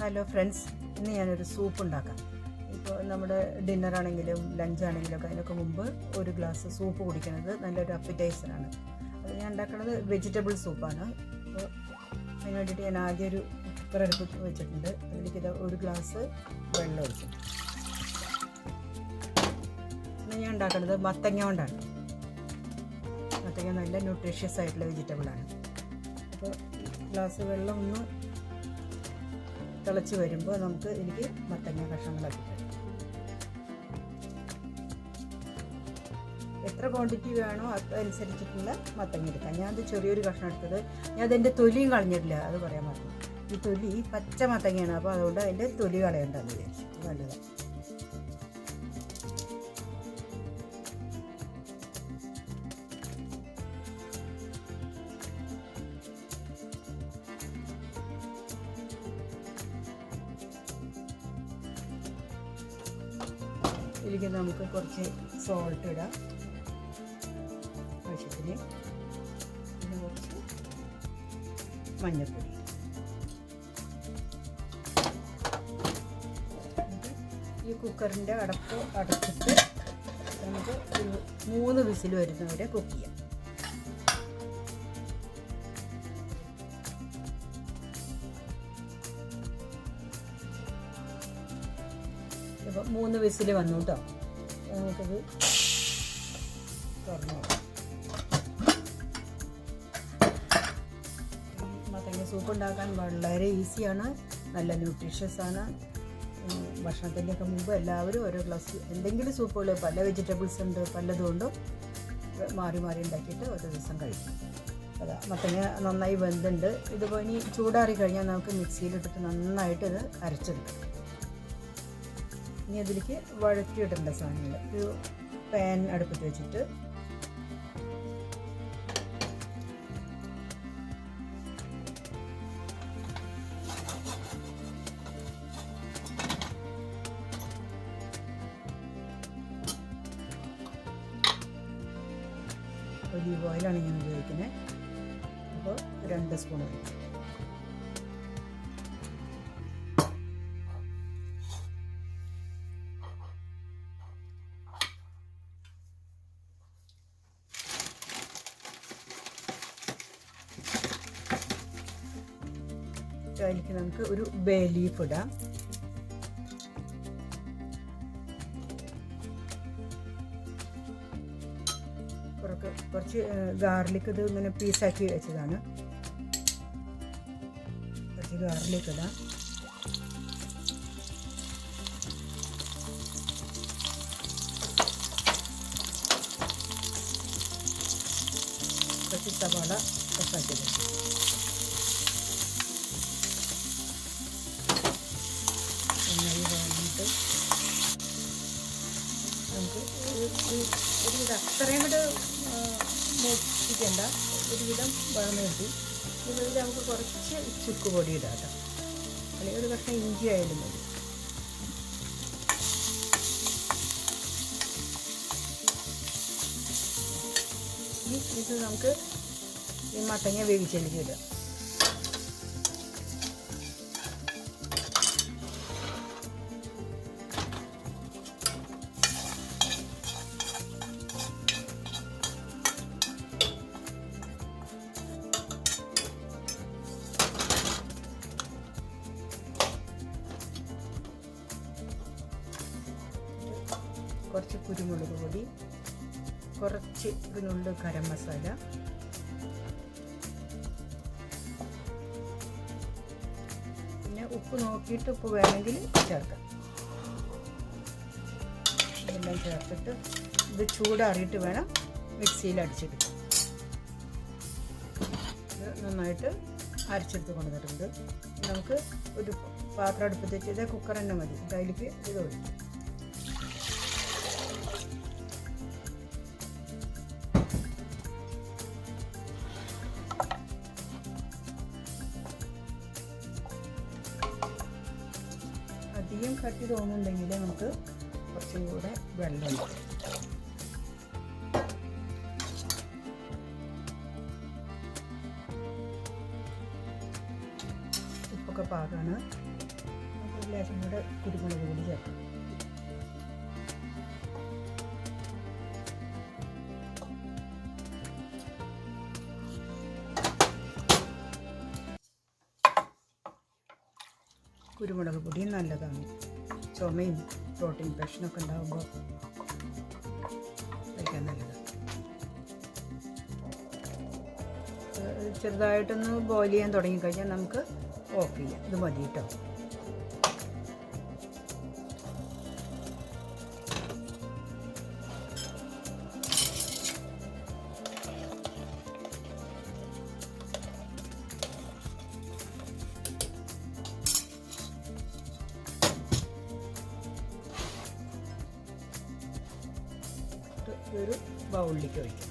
Hello friends, ഇന്ന് ഞാനൊരു soup ഉണ്ടാക്കാം. ഇപ്പോൾ നമ്മുടെ ഡിന്നറാണെങ്കിലും ലഞ്ചാണെങ്കിലും ഒക്കെ അതിനൊക്കെ മുമ്പ് ഒരു ഗ്ലാസ് സൂപ്പ് കുടിക്കുന്നത് നല്ലൊരു അപ്പറ്റൈസറാണ്. അത് ഞാൻ ഉണ്ടാക്കുന്നത് വെജിറ്റബിൾ സൂപ്പാണ്. അപ്പോൾ അതിന് വേണ്ടിയിട്ട് ഞാൻ ആദ്യം ഒരു കുക്കർ അടുപ്പ് വെച്ചിട്ടുണ്ട്. അതിലേക്ക് ഇത് ഒരു ഗ്ലാസ് വെള്ളം ഒഴിക്കും. ഇന്ന് ഞാൻ ഉണ്ടാക്കുന്നത് മത്തങ്ങ കൊണ്ടാണ്. മത്തങ്ങ നല്ല ന്യൂട്രീഷ്യസ് ആയിട്ടുള്ള വെജിറ്റബിളാണ്. അപ്പോൾ ഗ്ലാസ് വെള്ളം ഒന്ന് തിളച്ച് വരുമ്പോൾ എനിക്ക് മത്തങ്ങ കഷ്ണങ്ങളാക്കി തരും. എത്ര ക്വാണ്ടിറ്റി വേണോ അതനുസരിച്ചിട്ടുള്ള മത്തങ്ങ എടുക്കാം. ഞാനത് ചെറിയൊരു കഷ്ണം എടുത്തത്. ഞാൻ അതിൻ്റെ തൊലിയും കളഞ്ഞിട്ടില്ല, അത് പറയാൻ പറഞ്ഞു. ഈ തൊലി പച്ച മത്തങ്ങയാണ്, അപ്പോൾ അതുകൊണ്ട് അതിൻ്റെ തൊലി കളയണ്ടെന്ന് വിചാരിച്ചു. നല്ലതാണ്. ഇതിലേക്ക് നമുക്ക് കുറച്ച് സോൾട്ട് ഇടാം ആവശ്യത്തിന്. പിന്നെ കുറച്ച് മഞ്ഞൾപ്പൊടി. ഈ കുക്കറിൻ്റെ അടപ്പ് അടച്ചിട്ട് നമുക്ക് ഒരു 3 വിസിൽ വരുന്നവരെ കുക്ക് ചെയ്യാം. ഇപ്പോൾ 3 വിസിൽ വന്നു കേട്ടോ. നമുക്കത് തുറന്നു നോക്കാം. മത്തങ്ങ സൂപ്പ് ഉണ്ടാക്കാൻ വളരെ ഈസിയാണ്, നല്ല ന്യൂട്രീഷ്യസ് ആണ്. ഭക്ഷണത്തിൻ്റെയൊക്കെ മുമ്പ് എല്ലാവരും ഓരോ ഗ്ലാസ് എന്തെങ്കിലും സൂപ്പുകൾ, പല വെജിറ്റബിൾസ് ഉണ്ട്, പലതുകൊണ്ടും മാറി മാറി ഉണ്ടാക്കിയിട്ട് ഒരു ദിവസം കഴിക്കും. അതാ മത്തങ്ങ നന്നായി വെന്തുണ്ട്. ഇതിപ്പോൾ ഇനി ചൂടാറി കഴിഞ്ഞാൽ നമുക്ക് മിക്സിയിലിട്ടിട്ട് നന്നായിട്ട് ഇത് അരച്ചെടുക്കാം. ഇനി അതിലേക്ക് വഴറ്റിയിടേണ്ട സാധനങ്ങൾ. ഒരു പാൻ അടുപ്പത്ത് വെച്ചിട്ട് ഒലീവ് ഓയിലാണ് ഞാൻ ഉപയോഗിക്കുന്നത്. അപ്പോൾ 2 സ്പൂൺ ഒഴിക്കും. അതിലേക്ക് നമുക്ക് ഒരു ബേ ലീഫ് ഇടാം. കുറച്ച് ഗാർലിക്, ഇത് ഇങ്ങനെ പീസാക്കി വെച്ചതാണ്. കുറച്ച് ഗാർലിക് ഇടാം. കുറച്ച് സവാള കട്ടാക്കി വെച്ചു. നന്നായി വഴങ്ങിയിട്ട് നമുക്ക് ഒരുവിധം അത്രയും കൂടെ മൂപ്പിക്കണ്ട, ഒരുവിധം വഴന്ന് കിട്ടി. ഇതിൽ നമുക്ക് കുറച്ച് ചുക്ക് പൊടി ഇടാം കേട്ടോ, അല്ലെങ്കിൽ ഒരു കഷ്ണം ഇഞ്ചി ആയാലും മതി. ഇത് നമുക്ക് ഈ മത്തങ്ങ വേവിച്ചെടുക്കുക ഇടാം. കുറച്ച് കുരുമുളക് പൊടി, കുറച്ച് ഒരു നുള്ളു ഗരം മസാല, പിന്നെ ഉപ്പ് നോക്കിയിട്ട് ഉപ്പ് വേണമെങ്കിൽ ചേർക്കാം. ഇതെല്ലാം ചേർത്തിട്ട് ഇത് ചൂടാറിയിട്ട് വേണം മിക്സിയിൽ അടിച്ചെടുക്കാം. ഇത് നന്നായിട്ട് അരച്ചെടുത്ത് കൊണ്ടുവന്നിട്ടുണ്ട്. നമുക്ക് ഒരു പാത്രം അടുപ്പത്ത് വെച്ച്, ഇതേ കുക്കർ തന്നെ മതി. അതിലേക്ക് ഇത് ഒഴിക്കും. അധികം കട്ടി തോന്നുന്നുണ്ടെങ്കിൽ നമുക്ക് കുറച്ചും കൂടെ വെള്ളം ഒഴിക്കാം. ഉപ്പൊക്കെ പാകമാണ്. ലേശം കൂടെ കുരുമുളക് പൊടി ചേർക്കാം. കുരുമുളക് പൊടി നല്ലതാണ്. ചുമയും ത്രോട്ട് ഇൻഫെക്ഷനൊക്കെ ഉണ്ടാകുമ്പോൾ കഴിക്കാൻ നല്ലതാണ്. ചെറുതായിട്ടൊന്ന് ബോയിൽ ചെയ്യാൻ തുടങ്ങിക്കഴിഞ്ഞാൽ നമുക്ക് ഓഫ് ചെയ്യാം. ഇത് മതി കേട്ടോ. ഒരു ബൗളിലേക്ക് ഒഴിക്കും.